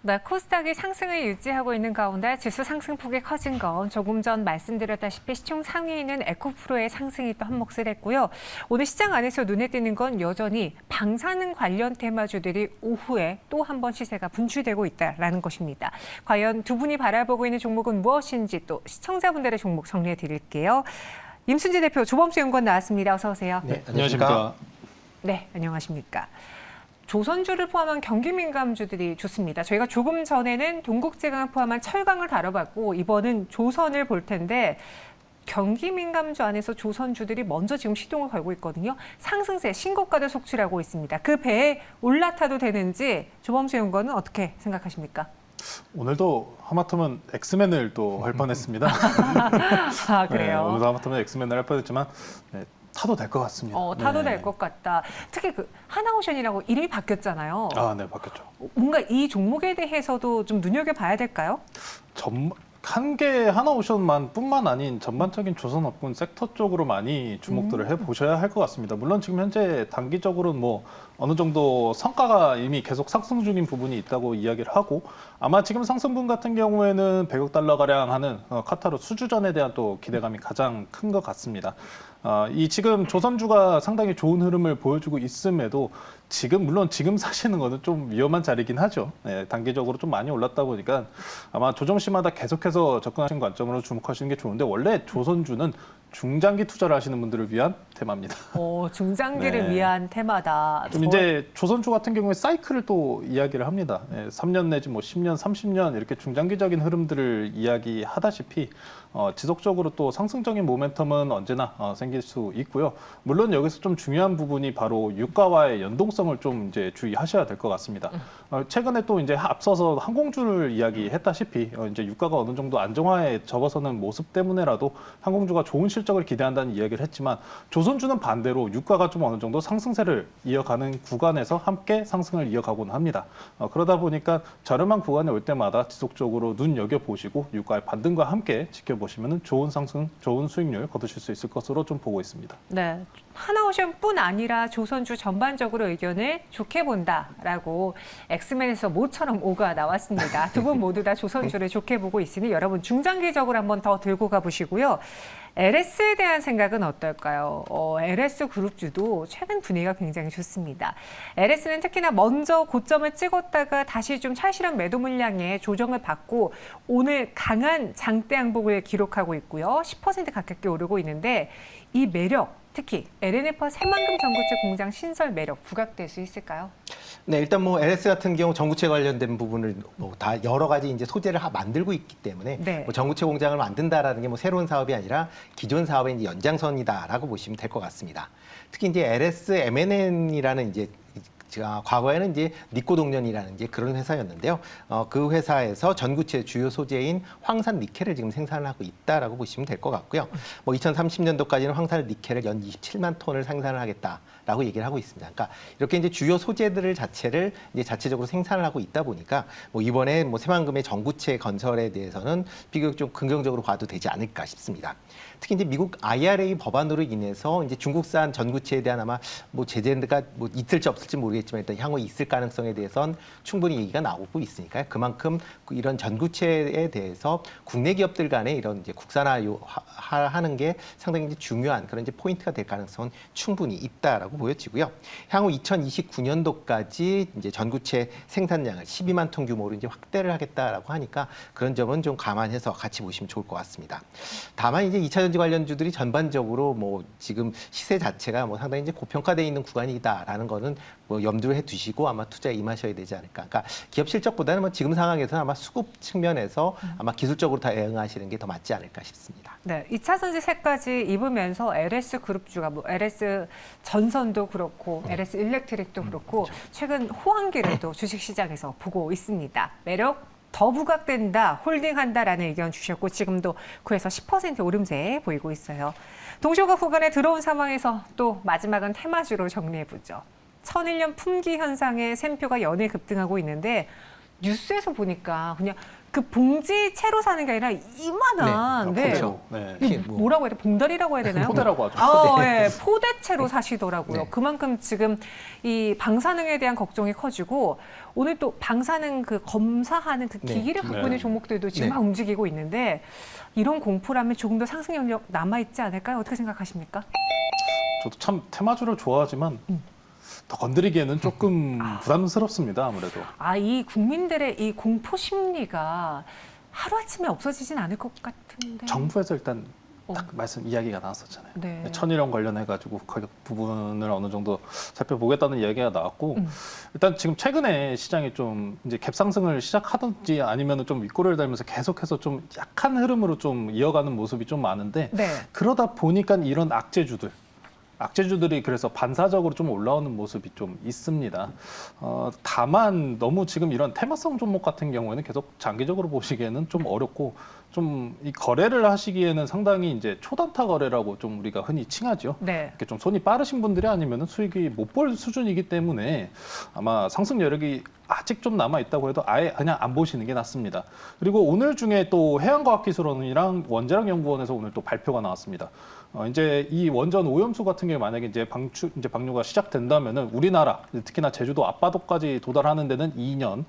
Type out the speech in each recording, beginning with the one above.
네, 코스닥이 상승을 유지하고 있는 가운데 지수 상승폭이 커진 건 조금 전 말씀드렸다시피 시총 상위에는 에코프로의 상승이 또 한몫을 했고요. 오늘 시장 안에서 눈에 띄는 건 여전히 방사능 관련 테마주들이 오후에 또 한 번 시세가 분출되고 있다는 것입니다. 과연 두 분이 바라보고 있는 종목은 무엇인지 또 시청자분들의 종목 정리해 드릴게요. 임순지 대표, 조범수 연구원 나왔습니다. 어서 오세요. 네, 안녕하십니까. 네, 안녕하십니까. 조선주를 포함한 경기 민감주들이 좋습니다. 저희가 조금 전에는 동국제강을 포함한 철강을 다뤄봤고 이번은 조선을 볼 텐데 경기 민감주 안에서 조선주들이 먼저 지금 시동을 걸고 있거든요. 상승세 신고가를 속출하고 있습니다. 그 배에 올라타도 되는지 조범수 연구원은 어떻게 생각하십니까? 오늘도 하마터면 엑스맨을 또 할 뻔했습니다. 아, 그래요? 네, 오늘도 하마터면 엑스맨을 할 뻔했지만 네, 타도 될 것 같습니다. 타도 네. 될 것 같다. 특히 그 하나오션이라고 이름이 바뀌었잖아요. 아, 네, 바뀌었죠. 뭔가 이 종목에 대해서도 좀 눈여겨봐야 될까요? 한 개 하나오션만 뿐만 아닌 전반적인 조선업군 섹터 쪽으로 많이 주목들을 해보셔야 할 것 같습니다. 물론 지금 현재 단기적으로는 뭐 어느 정도 성과가 이미 계속 상승 중인 부분이 있다고 이야기를 하고 아마 지금 상승분 같은 경우에는 100억 달러가량 하는 카타르 수주전에 대한 또 기대감이 가장 큰 것 같습니다. 이 지금 조선주가 상당히 좋은 흐름을 보여주고 있음에도 물론 지금 사시는 거는 좀 위험한 자리긴 하죠. 네, 단기적으로 좀 많이 올랐다 보니까 아마 조정 시마다 계속해서 접근하시는 관점으로 주목하시는 게 좋은데 원래 조선주는 중장기 투자를 하시는 분들을 위한 테마입니다. 중장기를 네. 위한 테마다. 좀 이제 조선주 같은 경우에 사이클을 또 이야기를 합니다. 3년 내지 뭐 10년, 30년 이렇게 중장기적인 흐름들을 이야기하다시피 지속적으로 또 상승적인 모멘텀은 언제나 생길 수 있고요. 물론 여기서 좀 중요한 부분이 바로 유가와의 연동성을 좀 이제 주의하셔야 될 것 같습니다. 최근에 또 이제 앞서서 항공주를 이야기했다시피 이제 유가가 어느 정도 안정화에 접어서는 모습 때문에라도 항공주가 좋은 실적을 기대한다는 이야기를 했지만 조선주는 반대로 유가가 좀 어느 정도 상승세를 이어가는 구간에서 함께 상승을 이어가곤 합니다. 그러다 보니까 저렴한 구간에 올 때마다 지속적으로 눈여겨보시고 유가의 반등과 함께 지켜보시면 좋은 상승, 좋은 수익률 거두실 수 있을 것으로 좀 보고 있습니다. 네, 하나오션뿐 아니라 조선주 전반적으로 의견을 좋게 본다라고 엑스맨에서 모처럼 오가 나왔습니다. 두 분 모두 다 조선주를 좋게 보고 있으니 여러분 중장기적으로 한번 더 들고 가보시고요. LS에 대한 생각은 어떨까요? LS 그룹주도 최근 분위기가 굉장히 좋습니다. LS는 특히나 먼저 고점을 찍었다가 다시 좀 찰실한 매도 물량에 조정을 받고 오늘 강한 장대 양봉을 기록하고 있고요. 10% 가깝게 오르고 있는데 이 매력, 특히 LNF 새만금 전구체 공장 신설 매력 부각될 수 있을까요? 네, 일단 뭐 LS 같은 경우 전구체 관련된 부분을 뭐 다 여러 가지 이제 소재를 만들고 있기 때문에 네. 뭐 전구체 공장을 만든다라는 게 뭐 새로운 사업이 아니라 기존 사업의 이제 연장선이다라고 보시면 될 것 같습니다. 특히 이제 LS MNN이라는 이제 과거에는 이제 니코동련이라는 이제 그런 회사였는데요. 그 회사에서 전구체 주요 소재인 황산 니켈을 지금 생산을 하고 있다라고 보시면 될 것 같고요. 뭐 2030년도까지는 황산 니켈을 연 27만 톤을 생산을 하겠다라고 얘기를 하고 있습니다. 그러니까 이렇게 이제 주요 소재들을 자체를 이제 자체적으로 생산을 하고 있다 보니까 뭐 이번에 뭐 새만금의 전구체 건설에 대해서는 비교적 좀 긍정적으로 봐도 되지 않을까 싶습니다. 특히 이제 미국 IRA 법안으로 인해서 이제 중국산 전구체에 대한 아마 뭐 제재가 뭐 있을지 없을지 모르겠지만 일단 향후에 있을 가능성에 대해서는 충분히 얘기가 나오고 있으니까요. 그만큼 이런 전구체에 대해서 국내 기업들 간에 이런 이제 국산화하는 게 상당히 이제 중요한 그런 이제 포인트가 될 가능성은 충분히 있다라고 보여지고요. 향후 2029년도까지 이제 전구체 생산량을 12만 톤 규모로 이제 확대를 하겠다라고 하니까 그런 점은 좀 감안해서 같이 보시면 좋을 것 같습니다. 다만 이제 2차전지 관련주들이 전반적으로 뭐 지금 시세 자체가 뭐 상당히 이제 고평가되어 있는 구간이다라는 거는 뭐 염두에 두시고 아마 투자에 임하셔야 되지 않을까. 그러니까 기업 실적보다는 뭐 지금 상황에서는 아마 수급 측면에서 아마 기술적으로 다 대응하시는 게 더 맞지 않을까 싶습니다. 네, 2차 전지세까지 입으면서 LS 그룹주가 뭐 LS 전선도 그렇고 LS 일렉트릭도 그렇고 그렇죠. 최근 호황기를 또 주식시장에서 보고 있습니다. 매력 더 부각된다, 홀딩한다라는 의견 주셨고 지금도 9에서 10% 오름세 보이고 있어요. 동시호가 구간에 들어온 상황에서 또 마지막은 테마주로 정리해보죠. 천일년 품귀 현상에 샘표가 연일 급등하고 있는데 뉴스에서 보니까 그냥 그 봉지 채로 사는 게 아니라 이만한 네, 네. 그렇죠. 네. 이게 뭐라고 해야 돼? 봉다리라고 해야 되나요? 포대라고 하죠. 네. 포대채로 사시더라고요. 네. 그만큼 지금 이 방사능에 대한 걱정이 커지고 오늘 또 방사능 그 검사하는 그 네. 기기를 갖고 있는 네. 종목들도 지금 네. 막 움직이고 있는데 이런 공포라면 조금 더 상승 영역 남아있지 않을까요? 어떻게 생각하십니까? 저도 참 테마주를 좋아하지만 더 건드리기에는 조금 부담스럽습니다. 아무래도. 이 국민들의 이 공포 심리가 하루아침에 없어지진 않을 것 같은데. 정부에서 일단 딱 이야기가 나왔었잖아요. 네. 천일염 관련해가지고 가격 부분을 어느 정도 살펴보겠다는 이야기가 나왔고 일단 지금 최근에 시장이 좀 이제 갭상승을 시작하든지 아니면 좀 윗꼬리를 달면서 계속해서 좀 약한 흐름으로 좀 이어가는 모습이 좀 많은데 네. 그러다 보니까 이런 악재주들이 그래서 반사적으로 좀 올라오는 모습이 좀 있습니다. 다만 너무 지금 이런 테마성 종목 같은 경우에는 계속 장기적으로 보시기에는 좀 어렵고 좀 이 거래를 하시기에는 상당히 이제 초단타 거래라고 좀 우리가 흔히 칭하죠. 네. 이렇게 좀 손이 빠르신 분들이 아니면은 수익이 못 볼 수준이기 때문에 아마 상승 여력이 아직 좀 남아 있다고 해도 아예 그냥 안 보시는 게 낫습니다. 그리고 오늘 중에 또 해양과학기술원이랑 원자력연구원에서 오늘 또 발표가 나왔습니다. 이제 이 원전 오염수 같은 경우 만약에 이제 방류가 시작된다면은 우리나라 특히나 제주도 앞바다까지 도달하는 데는 2년,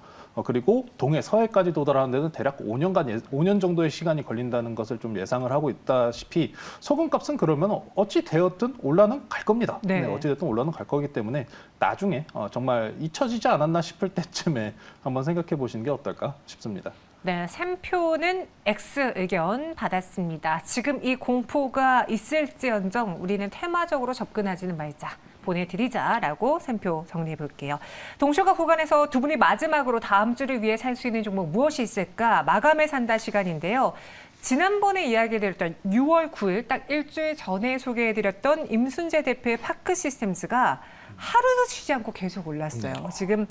그리고 동해 서해까지 도달하는 데는 대략 5년 정도의 시간이 걸린다는 것을 좀 예상을 하고 있다시피 소금값은 그러면 어찌 되었든 올라는 갈 겁니다. 네. 어찌 됐든 올라는 갈 거기 때문에 나중에 정말 잊혀지지 않았나 싶을 때쯤에 한번 생각해 보시는 게 어떨까 싶습니다. 네, 샘표는 X 의견 받았습니다. 지금 이 공포가 있을지언정 우리는 테마적으로 접근하지는 말자. 보내드리자라고 샘표 정리해 볼게요. 동쇼가 구간에서 두 분이 마지막으로 다음 주를 위해 살 수 있는 종목 무엇이 있을까? 마감에 산다 시간인데요. 지난번에 이야기드렸던 6월 9일 딱 일주일 전에 소개해드렸던 임순재 대표의 파크시스템스가 하루도 쉬지 않고 계속 올랐어요. 지금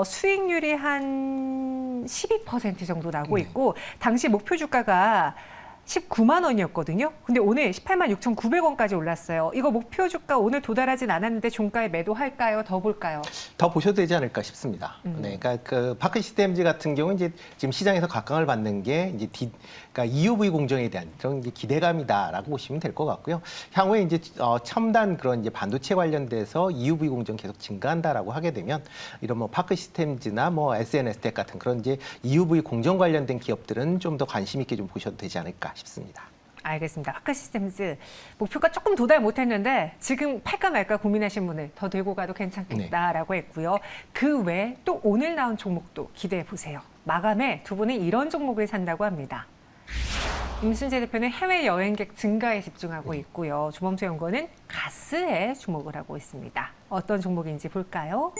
수익률이 한 12% 정도 나고 있고 당시 목표 주가가 19만 원이었거든요. 근데 오늘 18만 6,900원까지 올랐어요. 이거 목표 주가 오늘 도달하진 않았는데 종가에 매도할까요? 더 볼까요? 더 보셔도 되지 않을까 싶습니다. 네, 그러니까 그 파크 시스템즈 같은 경우는 이제 지금 시장에서 각광을 받는 게 이제 그러니까 EUV 공정에 대한 그런 이제 기대감이다라고 보시면 될 것 같고요. 향후에 이제 첨단 그런 이제 반도체 관련돼서 EUV 공정 계속 증가한다라고 하게 되면 이런 뭐 파크 시스템즈나 뭐 SNS텍 같은 그런 이제 EUV 공정 관련된 기업들은 좀 더 관심 있게 좀 보셔도 되지 않을까 싶습니다. 알겠습니다. 파크시스템즈 목표가 조금 도달 못했는데 지금 팔까 말까 고민하신 분을 더 들고 가도 괜찮겠다라고 했고요. 그 외에 또 오늘 나온 종목도 기대해 보세요. 마감에 두 분은 이런 종목을 산다고 합니다. 임순재 대표는 해외 여행객 증가에 집중하고 있고요. 조범수 연구원은 가스에 주목을 하고 있습니다. 어떤 종목인지 볼까요?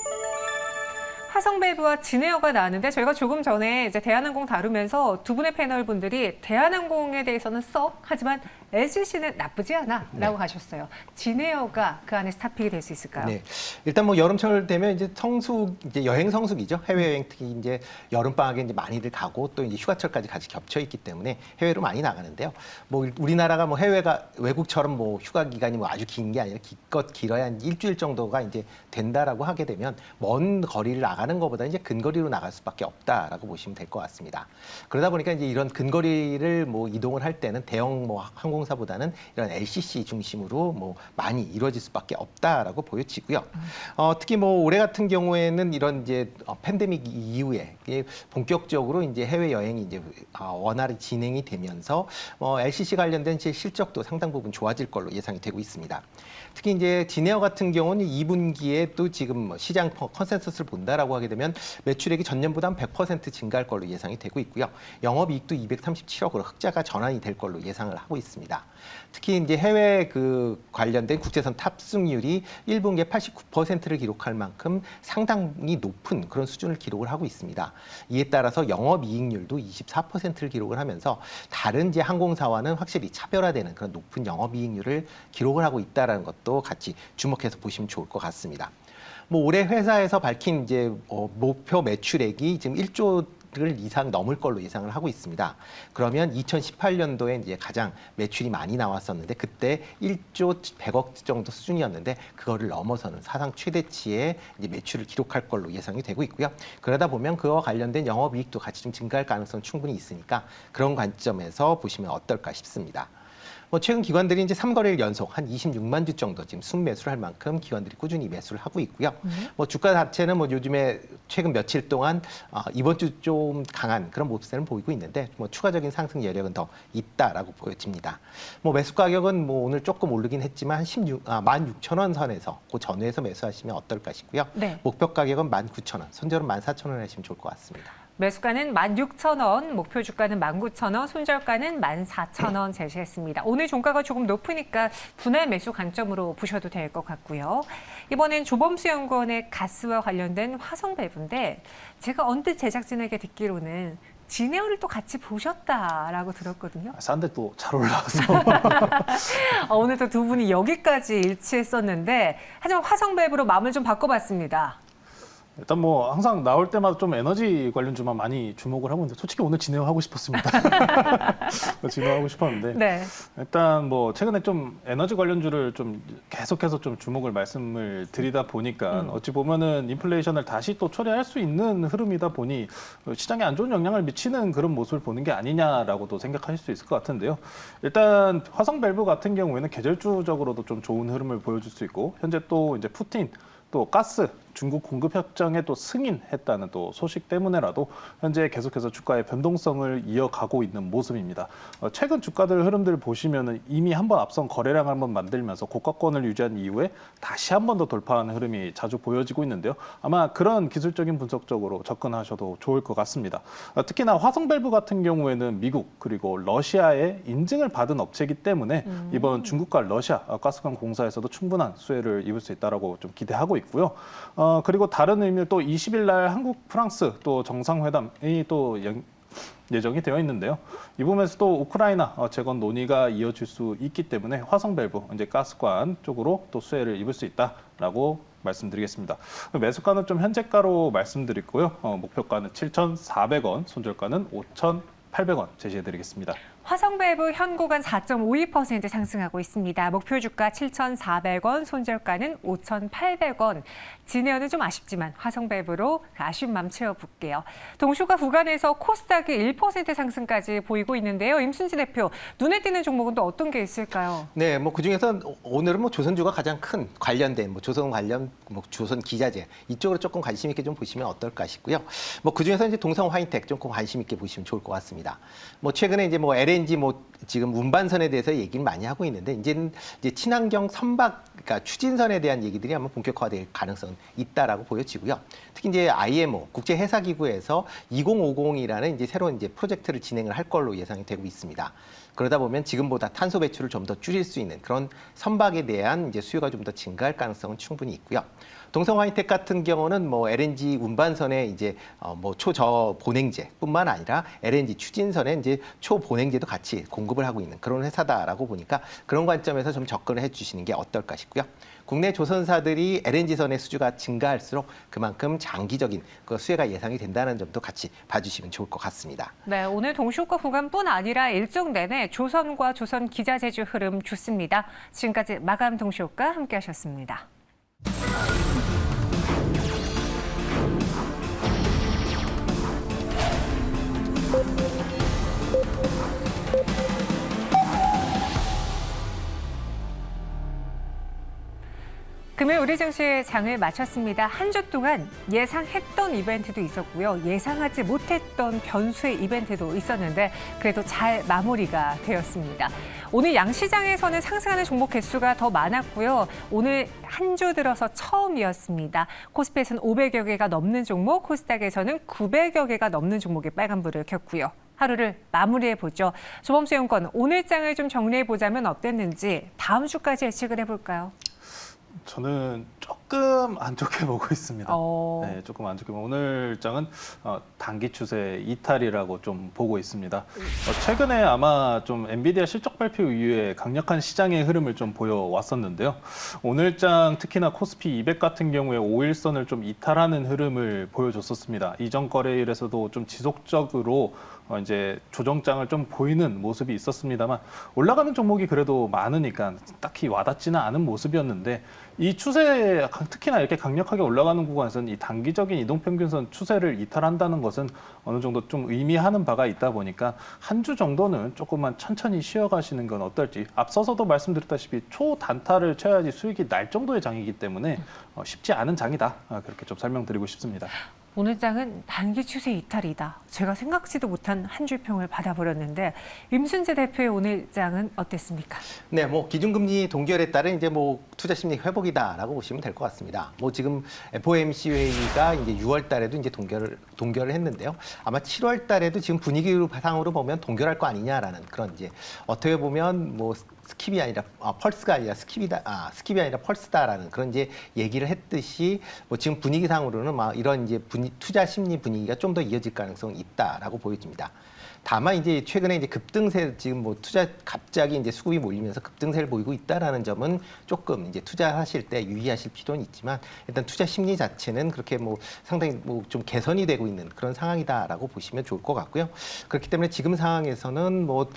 화성밸브와 진에어가 나왔는데 저희가 조금 전에 이제 대한항공 다루면서 두 분의 패널 분들이 대한항공에 대해서는 썩 하지만 LCC는 나쁘지 않아라고 하셨어요. 진에어가 그 안에 스탑픽이 될 수 있을까요? 네, 일단 뭐 여름철 되면 이제 이제 여행 성수기죠. 해외 여행 특히 이제 여름 방학에 이제 많이들 가고 또 이제 휴가철까지 같이 겹쳐 있기 때문에 해외로 많이 나가는데요. 뭐 우리나라가 뭐 해외가 외국처럼 뭐 휴가 기간이 뭐 아주 긴 게 아니라 기껏 길어야 한 일주일 정도가 이제 된다라고 하게 되면 먼 거리를 나가는 것보다 이제 근거리로 나갈 수밖에 없다라고 보시면 될 것 같습니다. 그러다 보니까 이제 이런 근거리를 뭐 이동을 할 때는 대형 뭐 항공사보다는 이런 LCC 중심으로 뭐 많이 이루어질 수밖에 없다라고 보여지고요. 특히 뭐 올해 같은 경우에는 이런 이제 팬데믹 이후에 본격적으로 이제 해외 여행이 이제 원활히 진행이 되면서 LCC 관련된 제 실적도 상당 부분 좋아질 걸로 예상이 되고 있습니다. 특히 이제 진에어 같은 경우는 2분기에 또 지금 시장 컨센서스를 본다라고 하게 되면 매출액이 전년보다 한 100% 증가할 걸로 예상이 되고 있고요. 영업이익도 237억으로 흑자가 전환이 될 걸로 예상을 하고 있습니다. 특히 이제 해외 그 관련된 국제선 탑승률이 1분기에 89%를 기록할 만큼 상당히 높은 그런 수준을 기록을 하고 있습니다. 이에 따라서 영업이익률도 24%를 기록을 하면서 다른 이제 항공사와는 확실히 차별화되는 그런 높은 영업이익률을 기록을 하고 있다는 것도 같이 주목해서 보시면 좋을 것 같습니다. 뭐 올해 회사에서 밝힌 이제 목표 매출액이 지금 1조 이상 넘을 걸로 예상을 하고 있습니다. 그러면 2018년도에 이제 가장 매출이 많이 나왔었는데 그때 1조 100억 정도 수준이었는데 그거를 넘어서는 사상 최대치의 이제 매출을 기록할 걸로 예상이 되고 있고요. 그러다 보면 그와 관련된 영업이익도 같이 좀 증가할 가능성 충분히 있으니까 그런 관점에서 보시면 어떨까 싶습니다. 뭐 최근 기관들이 이제 3거래일 연속 한 26만 주 정도 지금 순매수를 할 만큼 기관들이 꾸준히 매수를 하고 있고요. 뭐 주가 자체는 뭐 요즘에 최근 며칠 동안 이번 주 좀 강한 그런 모습을 보이고 있는데 뭐 추가적인 상승 여력은 더 있다라고 보여집니다. 뭐 매수 가격은 뭐 오늘 조금 오르긴 했지만 한 16,000원 선에서 그 전후에서 매수하시면 어떨까 싶고요. 네. 목표 가격은 19,000원, 손절은 14,000원 하시면 좋을 것 같습니다. 매수가는 16,000원, 목표 주가는 19,000원, 손절가는 14,000원 제시했습니다. 오늘 종가가 조금 높으니까 분할 매수 관점으로 보셔도 될 것 같고요. 이번엔 조범수 연구원의 가스와 관련된 화성 밸브인데 제가 언뜻 제작진에게 듣기로는 진에어를 또 같이 보셨다라고 들었거든요. 싼데 또 잘 올라와서 오늘도 두 분이 여기까지 일치했었는데 하지만 화성 밸브로 마음을 좀 바꿔봤습니다. 일단 뭐 항상 나올 때마다 좀 에너지 관련주만 많이 주목을 하고 있는데 솔직히 오늘 진행을 하고 싶었습니다. 진행하고 싶었는데 네. 일단 뭐 최근에 좀 에너지 관련주를 좀 계속해서 좀 주목을 말씀을 드리다 보니까 어찌 보면은 인플레이션을 다시 또 초래할 수 있는 흐름이다 보니 시장에 안 좋은 영향을 미치는 그런 모습을 보는 게 아니냐라고도 생각하실 수 있을 것 같은데요. 일단 화성 밸브 같은 경우에는 계절주적으로도 좀 좋은 흐름을 보여줄 수 있고 현재 또 이제 푸틴 또 가스 중국 공급 협정에 또 승인했다는 또 소식 때문에라도 현재 계속해서 주가의 변동성을 이어가고 있는 모습입니다. 최근 주가들 흐름들을 보시면은 이미 한번 앞선 거래량을 한번 만들면서 고가권을 유지한 이후에 다시 한 번 더 돌파하는 흐름이 자주 보여지고 있는데요. 아마 그런 기술적인 분석적으로 접근하셔도 좋을 것 같습니다. 특히나 화성 밸브 같은 경우에는 미국 그리고 러시아의 인증을 받은 업체이기 때문에 이번 중국과 러시아 가스관 공사에서도 충분한 수혜를 입을 수 있다라고 좀 기대하고 있고요. 그리고 다른 의미로 또 20일 날 한국 프랑스 또 정상회담이 또 예정이 되어 있는데요. 이 부분에서 또 우크라이나 재건 논의가 이어질 수 있기 때문에 화성 밸브 이제 가스관 쪽으로 또 수혜를 입을 수 있다라고 말씀드리겠습니다. 매수가는 좀 현재가로 말씀드리고요. 목표가는 7,400원, 손절가는 5,800원 제시해드리겠습니다. 화성 밸브 현 구간 4.52% 상승하고 있습니다. 목표 주가 7,400원, 손절가는 5,800원. 진에어는 좀 아쉽지만 화성 밸브로 아쉬운 마음 채워볼게요. 동시가 구간에서 코스닥이 1% 상승까지 보이고 있는데요. 임순지 대표, 눈에 띄는 종목은 또 어떤 게 있을까요? 네, 뭐 그중에서 오늘은 뭐 조선주가 가장 큰 관련된 뭐 조선 관련 뭐 조선 기자재 이쪽으로 조금 관심 있게 좀 보시면 어떨까 싶고요. 뭐 그중에서 이제 동성 화이텍 조금 관심 있게 보시면 좋을 것 같습니다. 뭐 최근에 이제 뭐 LNG 뭐 지금 운반선에 대해서 얘기를 많이 하고 있는데 이제 친환경 선박 그러니까 추진선에 대한 얘기들이 아마 본격화될 가능성은 있다라고 보여지고요. 특히 이제 IMO 국제 해사 기구에서 2050이라는 이제 새로운 이제 프로젝트를 진행을 할 걸로 예상이 되고 있습니다. 그러다 보면 지금보다 탄소 배출을 좀 더 줄일 수 있는 그런 선박에 대한 이제 수요가 좀 더 증가할 가능성은 충분히 있고요. 동성 화이텍 같은 경우는 뭐 LNG 운반선에 이제 뭐 초저 보냉제뿐만 아니라 LNG 추진선에 이제 초보냉제도 같이 공급을 하고 있는 그런 회사다라고 보니까 그런 관점에서 좀 접근을 해주시는 게 어떨까 싶고요. 국내 조선사들이 LNG선의 수주가 증가할수록 그만큼 장기적인 그 수혜가 예상이 된다는 점도 같이 봐주시면 좋을 것 같습니다. 네, 오늘 동시효과 구간뿐 아니라 일정 내내 조선과 조선 기자재주 흐름 좋습니다. 지금까지 마감 동시효과 함께하셨습니다. 금요일 우리 증시의 장을 마쳤습니다. 한 주 동안 예상했던 이벤트도 있었고요. 예상하지 못했던 변수의 이벤트도 있었는데 그래도 잘 마무리가 되었습니다. 오늘 양시장에서는 상승하는 종목 개수가 더 많았고요. 오늘 한 주 들어서 처음이었습니다. 코스피에서는 500여 개가 넘는 종목, 코스닥에서는 900여 개가 넘는 종목이 빨간불을 켰고요. 하루를 마무리해보죠. 조범수 연구원, 오늘 장을 좀 정리해보자면 어땠는지 다음 주까지 예측을 해볼까요? 저는 조금 안 좋게 보고 있습니다. 어. 네, 조금 안 좋게 보고 오늘 장은 단기 추세 이탈이라고 좀 보고 있습니다. 최근에 아마 좀 엔비디아 실적 발표 이후에 강력한 시장의 흐름을 좀 보여왔었는데요. 오늘 장 특히나 코스피 200 같은 경우에 5일선을 좀 이탈하는 흐름을 보여줬었습니다. 이전 거래일에서도 좀 지속적으로 이제 조정장을 좀 보이는 모습이 있었습니다만 올라가는 종목이 그래도 많으니까 딱히 와닿지는 않은 모습이었는데 이 추세 특히나 이렇게 강력하게 올라가는 구간에서는 이 단기적인 이동평균선 추세를 이탈한다는 것은 어느 정도 좀 의미하는 바가 있다 보니까 한 주 정도는 조금만 천천히 쉬어가시는 건 어떨지 앞서서도 말씀드렸다시피 초단타를 쳐야지 수익이 날 정도의 장이기 때문에 쉽지 않은 장이다 그렇게 좀 설명드리고 싶습니다. 오늘 장은 단기 추세 이탈이다. 제가 생각지도 못한 한 줄 평을 받아버렸는데 임순재 대표의 오늘 장은 어땠습니까? 네, 뭐 기준금리 동결에 따른 이제 뭐 투자 심리 회복이다라고 보시면 될 것 같습니다. 뭐 지금 FOMC 회의가 이제 6월 달에도 이제 동결을 했는데요. 아마 7월 달에도 지금 분위기 상으로 보면 동결할 거 아니냐라는 그런 이제 어떻게 보면 뭐 스킵이 아니라 펄스가 아니라 스킵이 아니라 펄스다라는 그런 이제 얘기를 했듯이 뭐 지금 분위기상으로는 막 이런 이제 투자 심리 분위기가 좀 더 이어질 가능성이 있다라고 보여집니다. 다만 이제 최근에 이제 급등세 지금 뭐 투자 갑자기 이제 수급이 몰리면서 급등세를 보이고 있다라는 점은 조금 이제 투자하실 때 유의하실 필요는 있지만 일단 투자 심리 자체는 그렇게 뭐 상당히 뭐 좀 개선이 되고 있는 그런 상황이다라고 보시면 좋을 것 같고요. 그렇기 때문에 지금 상황에서는 뭐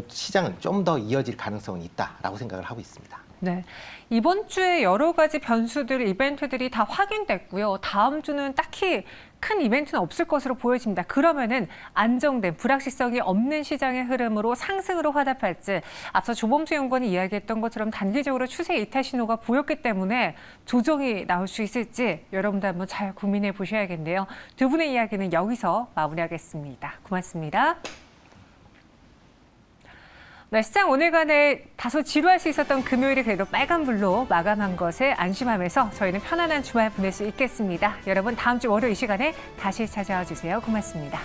시장은 좀 더 이어질 가능성이 있다라고 생각을 하고 있습니다. 네, 이번 주에 여러 가지 변수들, 이벤트들이 다 확인됐고요. 다음 주는 딱히 큰 이벤트는 없을 것으로 보여집니다. 그러면은 안정된 불확실성이 없는 시장의 흐름으로 상승으로 화답할지 앞서 조범수 연구원이 이야기했던 것처럼 단기적으로 추세 이탈 신호가 보였기 때문에 조정이 나올 수 있을지 여러분도 한번 잘 고민해 보셔야겠네요. 두 분의 이야기는 여기서 마무리하겠습니다. 고맙습니다. 네, 시장 오늘간에 다소 지루할 수 있었던 금요일이 그래도 빨간불로 마감한 것에 안심하면서 저희는 편안한 주말 보낼 수 있겠습니다. 여러분 다음 주 월요일 이 시간에 다시 찾아와 주세요. 고맙습니다.